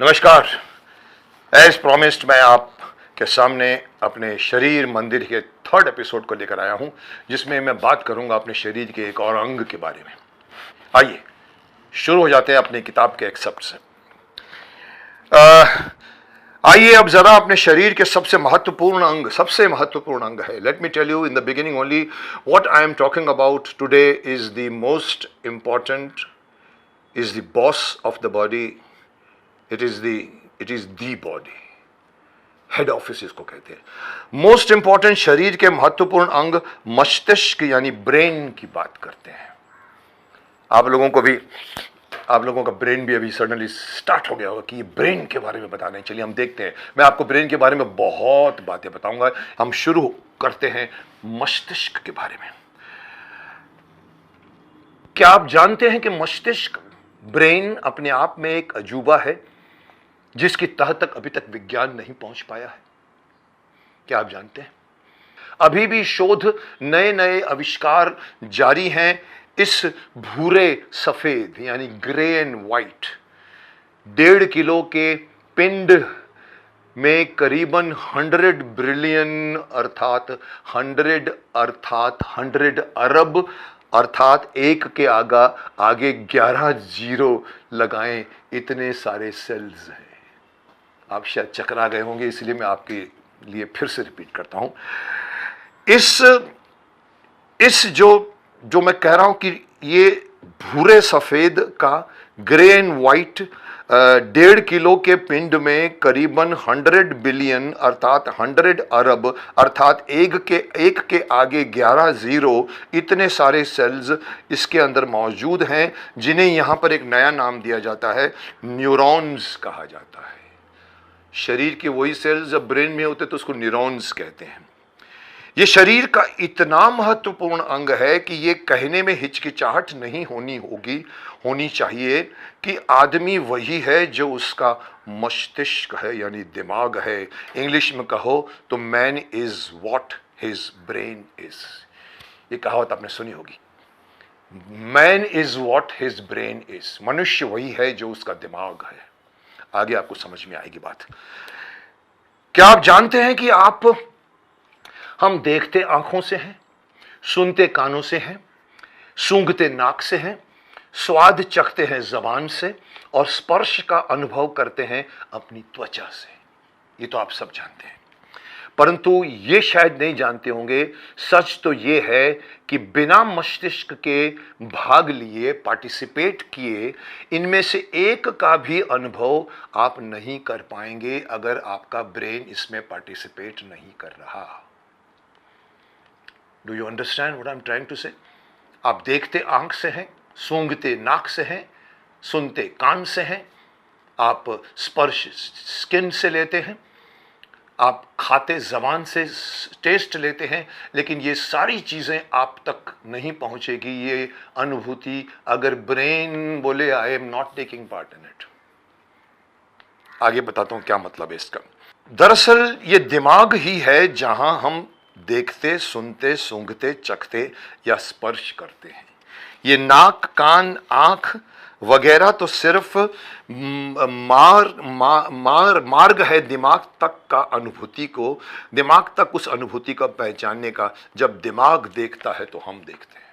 नमस्कार। As promised मैं आपके सामने अपने शरीर मंदिर के थर्ड एपिसोड को लेकर आया हूं, जिसमें मैं बात करूंगा अपने शरीर के एक और अंग के बारे में। आइए शुरू हो जाते हैं अपनी किताब के एक्सेप्ट से। आइए अब जरा अपने शरीर के सबसे महत्वपूर्ण अंग है। Let me tell you in the beginning only what I am talking about today is the most important, is the boss of the body, it is the body. Head office इसको कहते हैं। मोस्ट इंपॉर्टेंट शरीर के महत्वपूर्ण अंग मस्तिष्क यानी brain की बात करते हैं। आप लोगों का ब्रेन भी अभी सडनली स्टार्ट हो गया होगा कि ये ब्रेन के बारे में बताना है। चलिए हम देखते हैं। मैं आपको ब्रेन के बारे में बहुत बातें बताऊंगा। हम शुरू करते हैं मस्तिष्क के बारे में। क्या आप जानते हैं कि मस्तिष्क, ब्रेन अपने आप में एक अजूबा है जिसकी तह तक अभी तक विज्ञान नहीं पहुंच पाया है? क्या आप जानते हैं? अभी भी शोध, नए नए आविष्कार जारी हैं इस भूरे सफेद यानी ग्रे एंड व्हाइट 1.5 किलो के पिंड में करीबन 100 बिलियन अर्थात 100 अरब अर्थात एक के आगे 11 जीरो लगाएं, इतने सारे सेल्स हैं। आप शायद चकरा गए होंगे, इसलिए मैं आपके लिए फिर से रिपीट करता हूं। इस जो मैं कह रहा हूं कि ये भूरे सफेद का ग्रे एंड व्हाइट 1.5 किलो के पिंड में करीबन 100 बिलियन अर्थात 100 अरब अर्थात एक के आगे 11 जीरो, इतने सारे सेल्स इसके अंदर मौजूद हैं, जिन्हें यहां पर एक नया नाम दिया जाता है, न्यूरॉन्स कहा जाता है। शरीर के वही सेल्स जब ब्रेन में होते तो उसको न्यूरॉन्स कहते हैं। यह शरीर का इतना महत्वपूर्ण अंग है कि यह कहने में हिचकिचाहट नहीं होनी चाहिए कि आदमी वही है जो उसका मस्तिष्क है यानी दिमाग है। इंग्लिश में कहो तो man is what his brain is. ये कहावत आपने सुनी होगी, man is what his brain is. मनुष्य वही है जो उसका दिमाग है। आगे आपको समझ में आएगी बात। क्या आप जानते हैं कि हम देखते आंखों से हैं, सुनते कानों से हैं, सूंघते नाक से हैं, स्वाद चखते हैं जबान से और स्पर्श का अनुभव करते हैं अपनी त्वचा से। ये तो आप सब जानते हैं, परंतु ये शायद नहीं जानते होंगे, सच तो ये है कि बिना मस्तिष्क के भाग लिए, पार्टिसिपेट किए, इनमें से एक का भी अनुभव आप नहीं कर पाएंगे अगर आपका ब्रेन इसमें पार्टिसिपेट नहीं कर रहा। Do you understand what I am trying to say? आप देखते आंख से हैं, सूंघते नाक से हैं, सुनते कान से हैं, आप स्पर्श स्किन से लेते हैं, आप खाते जबान से टेस्ट लेते हैं, लेकिन ये सारी चीजें आप तक नहीं पहुंचेगी, ये अनुभूति, अगर ब्रेन बोले I am not taking part in it. आगे बताता हूं क्या मतलब है इसका। दरअसल ये दिमाग ही है जहां हम देखते, सुनते, सूंघते, चखते या स्पर्श करते हैं। ये नाक, कान, आंख वगैरह तो सिर्फ मार्ग है दिमाग तक का अनुभूति को, दिमाग तक उस अनुभूति का पहचानने का। जब दिमाग देखता है तो हम देखते हैं।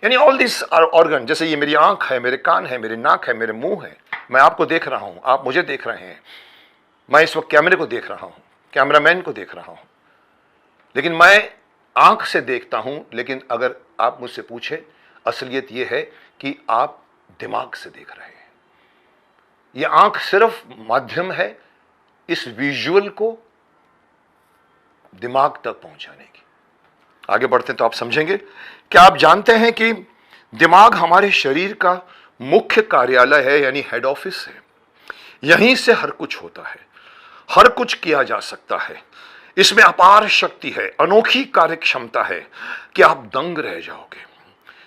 यानी ऑल दिस ऑर्गन, जैसे ये मेरी आंख है, मेरे कान है, मेरी नाक है, मेरे मुंह है, मैं आपको देख रहा हूं, आप मुझे देख रहे हैं, मैं इस वक्त कैमरे को देख रहा हूं, कैमरामैन को देख रहा हूं, लेकिन मैं आंख से देखता हूं। लेकिन अगर आप मुझसे पूछे, असलियत यह है कि आप दिमाग से देख रहे हैं। यह आंख सिर्फ माध्यम है इस विजुअल को दिमाग तक पहुंचाने की। आगे बढ़ते हैं तो आप समझेंगे। क्या आप जानते हैं कि दिमाग हमारे शरीर का मुख्य कार्यालय है यानी हेड ऑफिस है। यहीं से हर कुछ होता है, हर कुछ किया जा सकता है। इसमें अपार शक्ति है, अनोखी कार्य क्षमता है कि आप दंग रह जाओगे।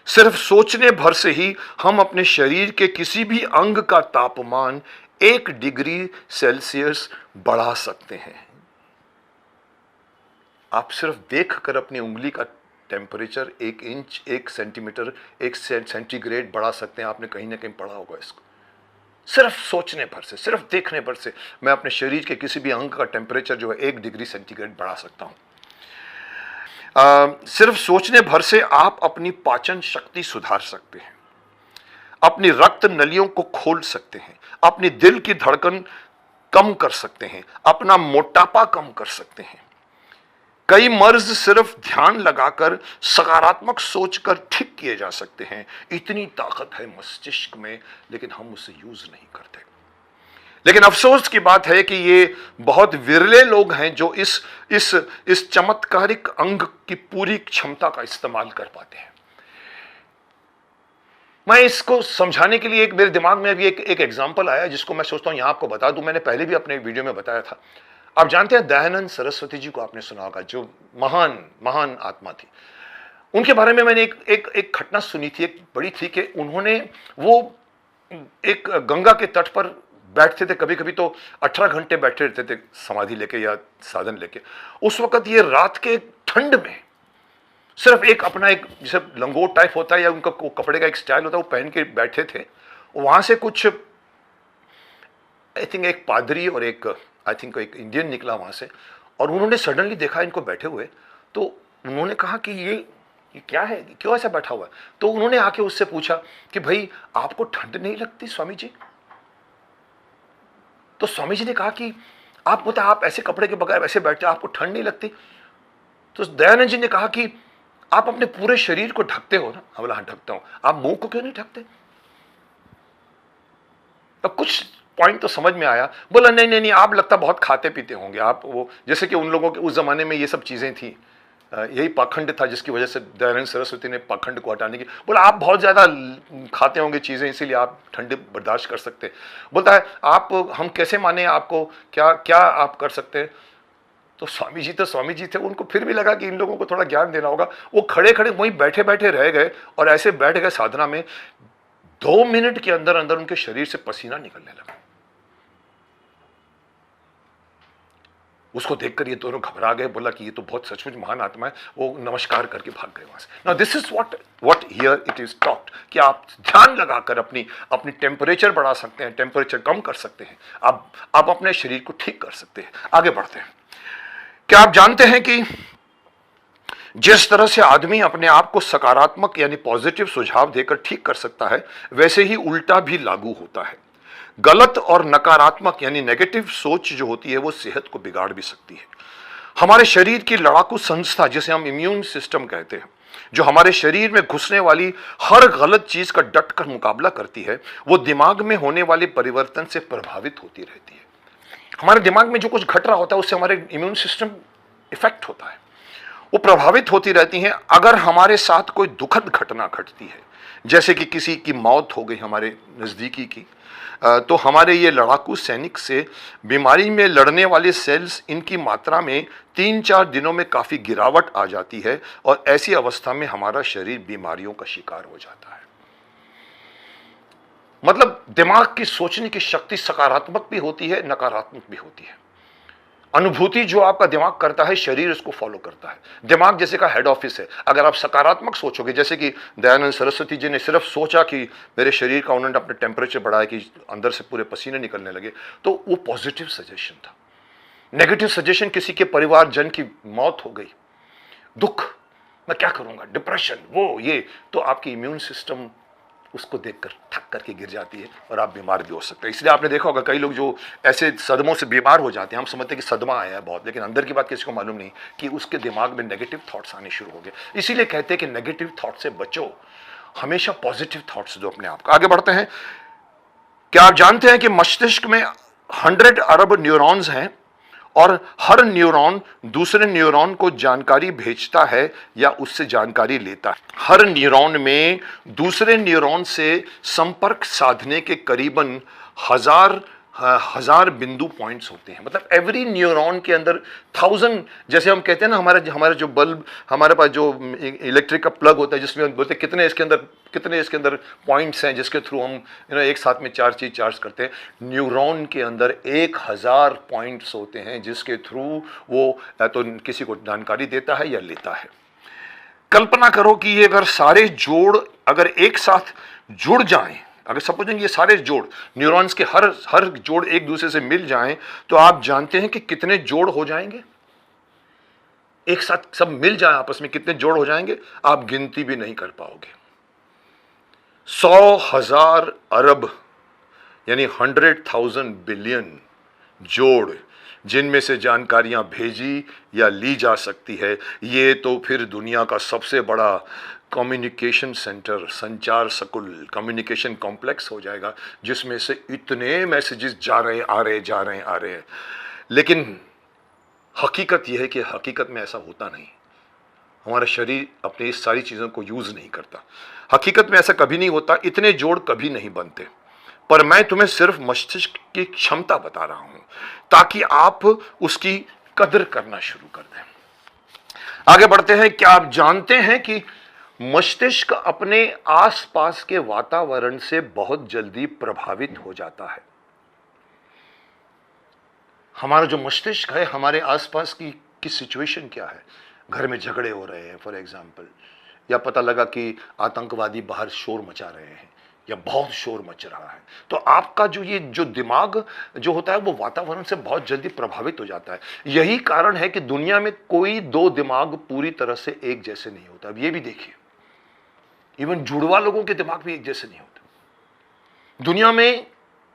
सिर्फ सोचने भर से ही हम अपने शरीर के किसी भी अंग का तापमान 1 डिग्री सेल्सियस बढ़ा सकते हैं। आप सिर्फ देखकर अपनी उंगली का टेम्परेचर 1 इंच, 1 सेंटीमीटर, 1 सेंटीग्रेड बढ़ा सकते हैं। आपने कहीं ना कहीं पढ़ा होगा इसको। सिर्फ सोचने भर से, सिर्फ देखने भर से मैं अपने शरीर के किसी भी अंग का टेम्परेचर जो है 1 डिग्री सेंटीग्रेड बढ़ा सकता हूं। सिर्फ सोचने भर से आप अपनी पाचन शक्ति सुधार सकते हैं, अपनी रक्त नलियों को खोल सकते हैं, अपनी दिल की धड़कन कम कर सकते हैं, अपना मोटापा कम कर सकते हैं। कई मर्ज सिर्फ ध्यान लगाकर सकारात्मक सोचकर ठीक किए जा सकते हैं। इतनी ताकत है मस्तिष्क में, लेकिन हम उसे यूज नहीं करते। लेकिन अफसोस की बात है कि ये बहुत विरले लोग हैं जो इस चमत्कारिक अंग की पूरी क्षमता का इस्तेमाल कर पाते हैं। मैं इसको समझाने के लिए मेरे दिमाग में अभी एक एग्जांपल आया जिसको मैं सोचता हूं यहां आपको बता दूं। मैंने पहले भी अपने वीडियो में बताया था। आप जानते हैं दयानंद सरस्वती जी को आपने सुना होगा, जो महान महान आत्मा थी। उनके बारे में मैंने एक घटना सुनी थी, एक बड़ी थी कि उन्होंने वो एक गंगा के तट पर बैठते थे, कभी कभी तो 18 घंटे बैठे रहते थे समाधि लेके या साधन लेके। उस वक्त ये रात के ठंड में सिर्फ एक अपना एक जैसे लंगोट टाइप होता है या उनका कपड़े का एक स्टाइल होता है वो पहन के बैठे थे। वहां से कुछ आई थिंक एक पादरी और एक आई थिंक एक इंडियन निकला वहां से, और उन्होंने सडनली देखा इनको बैठे हुए। तो उन्होंने कहा कि ये क्या है, क्यों ऐसा बैठा हुआ है। तो उन्होंने आके उससे पूछा कि भाई आपको ठंड नहीं लगती स्वामी जी। तो स्वामी जी ने कहा कि आप बता, आप ऐसे कपड़े के बगैर ऐसे बैठते आपको ठंड नहीं लगती। तो दयानंद जी ने कहा कि आप अपने पूरे शरीर को ढकते हो ना। बोला हाँ ढकता हूं। आप मुंह को क्यों नहीं ढकते। अब कुछ पॉइंट तो समझ में आया। बोला नहीं नहीं नहीं, आप लगता बहुत खाते पीते होंगे आप, वो जैसे कि उन लोगों के उस जमाने में ये सब चीजें थी, यही पाखंड था जिसकी वजह से दयानंद सरस्वती ने पाखंड को हटाने की। बोला आप बहुत ज्यादा खाते होंगे चीजें, इसीलिए आप ठंडे बर्दाश्त कर सकते। बोलता है आप, हम कैसे माने आपको, क्या क्या आप कर सकते हैं। तो स्वामी जी थे, उनको फिर भी लगा कि इन लोगों को थोड़ा ज्ञान देना होगा। वो खड़े खड़े वहीं बैठे बैठे रह गए और ऐसे बैठ गए साधना में। 2 मिनट के अंदर अंदर उनके शरीर से पसीना निकलने लगा। उसको देखकर ये दोनों घबरा गए। बोला कि ये तो बहुत सचमुच महान आत्मा है। वो नमस्कार करके भाग गए वहां से। Now this is what here it is taught कि आप ध्यान लगाकर अपनी टेम्परेचर बढ़ा सकते हैं, टेम्परेचर कम कर सकते हैं, आप अपने शरीर को ठीक कर सकते हैं। आगे बढ़ते हैं। क्या आप जानते हैं कि जिस तरह से आदमी अपने आप को सकारात्मक यानी पॉजिटिव सुझाव देकर ठीक कर सकता है, वैसे ही उल्टा भी लागू होता है। गलत और नकारात्मक यानी नेगेटिव सोच जो होती है वो सेहत को बिगाड़ भी सकती है। हमारे शरीर की लड़ाकू संस्था जिसे हम इम्यून सिस्टम कहते हैं, जो हमारे शरीर में घुसने वाली हर गलत चीज का डटकर मुकाबला करती है, वो दिमाग में होने वाले परिवर्तन से प्रभावित होती रहती है। हमारे दिमाग में जो कुछ घट रहा होता है उससे हमारे इम्यून सिस्टम इफेक्ट होता है, वो प्रभावित होती रहती हैं। अगर हमारे साथ कोई दुखद घटना घटती है, जैसे कि किसी की मौत हो गई हमारे नजदीकी की, तो हमारे ये लड़ाकू सैनिक से बीमारी में लड़ने वाले सेल्स इनकी मात्रा में 3-4 दिनों में काफी गिरावट आ जाती है, और ऐसी अवस्था में हमारा शरीर बीमारियों का शिकार हो जाता है। मतलब दिमाग की सोचने की शक्ति सकारात्मक भी होती है, नकारात्मक भी होती है। अनुभूति जो आपका दिमाग करता है, शरीर उसको फॉलो करता है। दिमाग जैसे का हेड ऑफिस है। अगर आप सकारात्मक सोचोगे, जैसे कि दयानंद सरस्वती जी ने सिर्फ सोचा कि मेरे शरीर का उन्होंने अपने टेम्परेचर बढ़ाया कि अंदर से पूरे पसीने निकलने लगे, तो वो पॉजिटिव सजेशन था। नेगेटिव सजेशन, किसी के परिवारजन की मौत हो गई, दुख, मैं क्या करूंगा, डिप्रेशन, वो ये, तो आपकी इम्यून सिस्टम उसको देखकर थक करके गिर जाती है और आप बीमार भी हो सकते हैं। इसलिए आपने देखा होगा कई लोग जो ऐसे सदमों से बीमार हो जाते हैं, हम समझते हैं कि सदमा आया है बहुत, लेकिन अंदर की बात किसी को मालूम नहीं कि उसके दिमाग में नेगेटिव थॉट्स आने शुरू हो गए। इसीलिए कहते हैं कि नेगेटिव थॉट से बचो, हमेशा पॉजिटिव थॉट्स दो अपने आप को। आगे बढ़ते हैं। क्या आप जानते हैं कि मस्तिष्क में 100 अरब न्यूरॉन्स हैं और हर न्यूरॉन दूसरे न्यूरॉन को जानकारी भेजता है या उससे जानकारी लेता है। हर न्यूरॉन में दूसरे न्यूरॉन से संपर्क साधने के करीबन हजार बिंदु पॉइंट्स होते हैं। मतलब एवरी न्यूरॉन के अंदर 1000, जैसे हम कहते हैं ना, हमारा जो बल्ब, हमारे पास जो इलेक्ट्रिक का प्लग होता है जिसमें हम बोलते हैं कितने इसके अंदर पॉइंट्स हैं जिसके थ्रू हम एक साथ में 4 चीज चार्ज करते हैं। न्यूरॉन के अंदर 1000 पॉइंट्स होते हैं जिसके थ्रू वो तो किसी को जानकारी देता है या लेता है। कल्पना करो कि ये अगर सारे जोड़ अगर एक साथ जुड़ जाएं, अगर सपोजिंग ये सारे जोड़ न्यूरॉन्स के हर जोड़ एक दूसरे से मिल जाएं, तो आप जानते हैं कि कितने जोड़ हो जाएंगे? एक साथ सब मिल जाए आपस में कितने जोड़ हो जाएंगे, आप गिनती भी नहीं कर पाओगे। 100,000 अरब यानी 100,000 बिलियन जोड़ जिनमें से जानकारियां भेजी या ली जा सकती है, ये तो फिर दुनिया का सबसे बड़ा कम्युनिकेशन सेंटर, संचार सकुल, कम्युनिकेशन कॉम्प्लेक्स हो जाएगा, जिसमें से इतने मैसेजेस जा रहे आ रहे हैं। लेकिन हकीकत यह है कि हकीकत में ऐसा होता नहीं। हमारा शरीर अपने इस सारी चीज़ों को यूज़ नहीं करता। हकीकत में ऐसा कभी नहीं होता, इतने जोड़ कभी नहीं बनते। पर मैं तुम्हें सिर्फ मस्तिष्क की क्षमता बता रहा हूं ताकि आप उसकी कदर करना शुरू कर दें। आगे बढ़ते हैं। क्या आप जानते हैं कि मस्तिष्क अपने आसपास के वातावरण से बहुत जल्दी प्रभावित हो जाता है? हमारा जो मस्तिष्क है, हमारे आसपास की सिचुएशन क्या है, घर में झगड़े हो रहे हैं फॉर एग्जाम्पल, या पता लगा कि आतंकवादी बाहर शोर मचा रहे हैं या बहुत शोर मच रहा है, तो आपका जो दिमाग जो होता है वो वातावरण से बहुत जल्दी प्रभावित हो जाता है। यही कारण है कि दुनिया में कोई दो दिमाग पूरी तरह से एक जैसे नहीं होता। अब ये भी देखिए, इवन जुड़वा लोगों के दिमाग भी एक जैसे नहीं होते। दुनिया में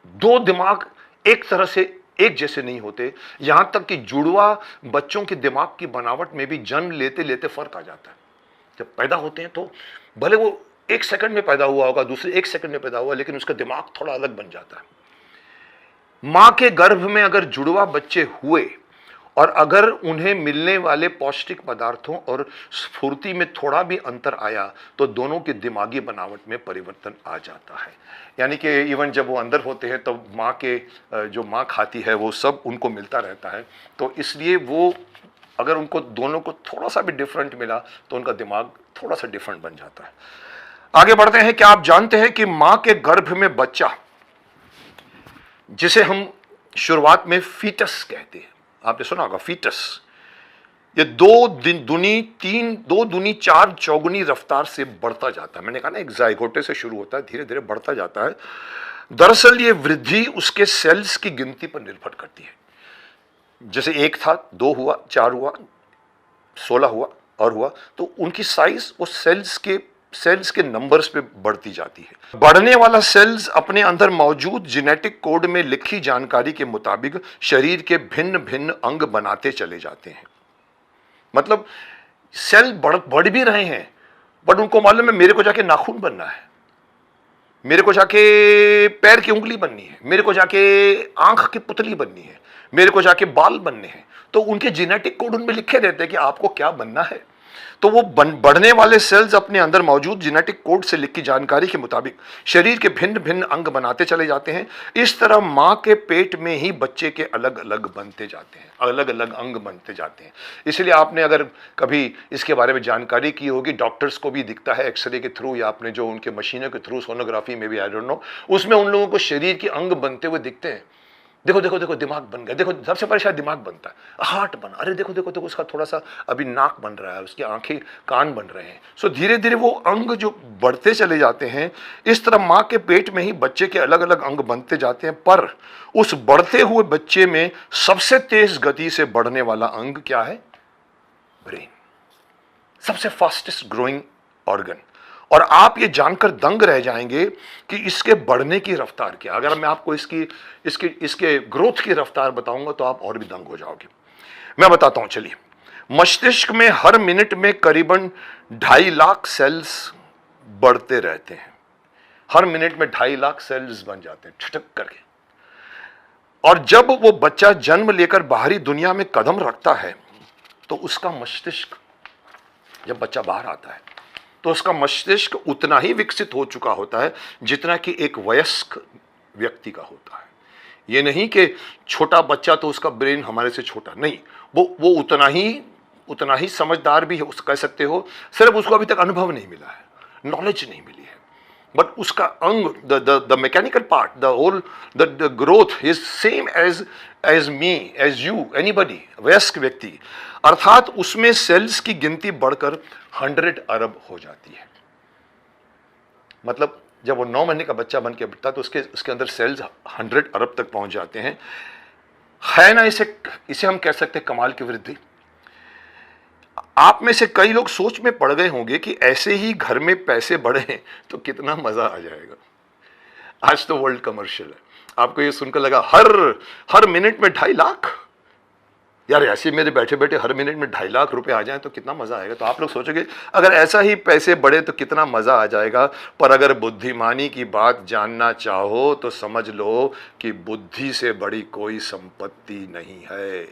दो दिमाग एक तरह से एक जैसे नहीं होते। यहां तक कि जुड़वा बच्चों के दिमाग की बनावट में भी जन्म लेते लेते फर्क आ जाता है। जब पैदा होते हैं तो भले वो 1 सेकंड में पैदा हुआ होगा, दूसरे 1 सेकंड में पैदा हुआ, लेकिन उसका दिमाग थोड़ा अलग बन जाता है। मां के गर्भ में अगर जुड़वा बच्चे हुए और अगर उन्हें मिलने वाले पौष्टिक पदार्थों और स्फूर्ति में थोड़ा भी अंतर आया तो दोनों की दिमागी बनावट में परिवर्तन आ जाता है। यानी कि इवन जब वो अंदर होते हैं तो जो माँ खाती है वो सब उनको मिलता रहता है। तो इसलिए वो अगर उनको दोनों को थोड़ा सा भी डिफरेंट मिला तो उनका दिमाग थोड़ा सा डिफरेंट बन जाता है। आगे बढ़ते हैं। क्या आप जानते हैं कि मां के गर्भ में बच्चा, जिसे हम शुरुआत में फीटस कहते हैं, आपने सुना होगा फीटस, ये 2 दूनी 4 चौगुनी रफ्तार से बढ़ता जाता है। मैंने कहा ना, एक जायगोटे से शुरू होता है, धीरे धीरे बढ़ता जाता है। दरअसल ये वृद्धि उसके सेल्स की गिनती पर निर्भर करती है। जैसे 1 था, 2 हुआ, 4 हुआ, 16 हुआ और हुआ, तो उनकी साइज वो सेल्स के नंबर्स पे बढ़ती जाती है। बढ़ने वाला सेल्स अपने अंदर मौजूद जेनेटिक कोड में लिखी जानकारी के मुताबिक शरीर के भिन्न भिन्न अंग बनाते चले जाते हैं। मतलब सेल बढ़ भी रहे हैं, बट उनको मालूम है मेरे को जाके नाखून बनना है, मेरे को जाके पैर की उंगली बननी है, मेरे को जाके आंख की पुतली बननी है, मेरे को जाके बाल बनने हैं। तो उनके जेनेटिक कोड उनमें लिखे रहते हैं कि आपको क्या बनना है। तो वो बढ़ने वाले सेल्स अपने अंदर मौजूद जेनेटिक कोड से लिखी जानकारी के मुताबिक शरीर के भिन्न भिन्न अंग बनाते चले जाते हैं। इस तरह मां के पेट में ही बच्चे के अलग अलग बनते जाते हैं, अलग अलग अंग बनते जाते हैं। इसलिए आपने अगर कभी इसके बारे में जानकारी की होगी, डॉक्टर्स को भी दिखता है एक्सरे के थ्रू, या आपने जो उनके मशीनों के थ्रू, सोनोग्राफी में भी, आई डोंट नो, उसमें उन लोगों को शरीर के अंग बनते हुए दिखते हैं। देखो देखो देखो दिमाग बन गया, देखो सबसे पहले शायद दिमाग बनता है, हार्ट बना, अरे देखो देखो देखो उसका थोड़ा सा अभी नाक बन रहा है, उसकी आंखें कान बन रहे हैं। सो धीरे धीरे वो अंग जो बढ़ते चले जाते हैं। इस तरह माँ के पेट में ही बच्चे के अलग अलग अंग बनते जाते हैं। पर उस बढ़ते हुए बच्चे में सबसे तेज गति से बढ़ने वाला अंग क्या है? ब्रेन, सबसे फास्टेस्ट ग्रोइंग ऑर्गन। और आप ये जानकर दंग रह जाएंगे कि इसके बढ़ने की रफ्तार क्या। अगर मैं आपको इसके ग्रोथ की रफ्तार बताऊंगा तो आप और भी दंग हो जाओगे। मैं बताता हूं, चलिए। मस्तिष्क में हर मिनट में करीबन 2.5 लाख सेल्स बढ़ते रहते हैं। हर मिनट में 2.5 लाख सेल्स बन जाते हैं ठटक करके। और जब वो बच्चा जन्म लेकर बाहरी दुनिया में कदम रखता है तो उसका मस्तिष्क, जब बच्चा बाहर आता है तो उसका मस्तिष्क उतना ही विकसित हो चुका होता है जितना कि एक वयस्क व्यक्ति का होता है। ये नहीं कि छोटा बच्चा तो उसका ब्रेन हमारे से छोटा, नहीं, वो उतना ही समझदार भी है, उस कह सकते हो। सिर्फ उसको अभी तक अनुभव नहीं मिला है, नॉलेज नहीं मिली है, बट उसका अंग, the mechanical part, the growth is same as me, as you, anybody, वयस्क व्यक्ति। अर्थात उसमें सेल्स की गिनती बढ़कर 100 अरब हो जाती है। मतलब जब वो 9 महीने का बच्चा बन के बिकता है तो उसके अंदर सेल्स 100 अरब तक पहुंच जाते हैं। है ना, इसे हम कह सकते हैं कमाल की वृद्धि। आप में से कई लोग सोच में पड़ गए होंगे कि ऐसे ही घर में पैसे बढ़े तो कितना मजा आ जाएगा। आज तो वर्ल्ड कमर्शियल है, आपको ये सुनकर लगा हर मिनट में 2.5 लाख, यार ऐसे मेरे बैठे बैठे हर मिनट में 2.5 लाख रुपए आ जाए तो कितना मजा आएगा। तो आप लोग सोचोगे अगर ऐसा ही पैसे बढ़े तो कितना मजा आ जाएगा। पर अगर बुद्धिमानी की बात जानना चाहो तो समझ लो कि बुद्धि से बड़ी कोई संपत्ति नहीं है।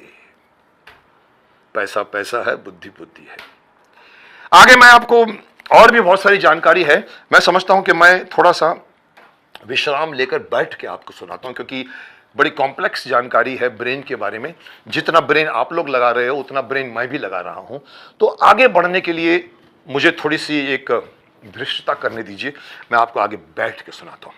पैसा पैसा है, बुद्धि बुद्धि है। आगे मैं आपको और भी बहुत सारी जानकारी है, मैं समझता हूं कि मैं थोड़ा सा विश्राम लेकर बैठ के आपको सुनाता हूं, क्योंकि बड़ी कॉम्प्लेक्स जानकारी है ब्रेन के बारे में। जितना ब्रेन आप लोग लगा रहे हो उतना ब्रेन मैं भी लगा रहा हूं। तो आगे बढ़ने के लिए मुझे थोड़ी सी एक धृष्टता करने दीजिए, मैं आपको आगे बैठ के सुनाता हूं।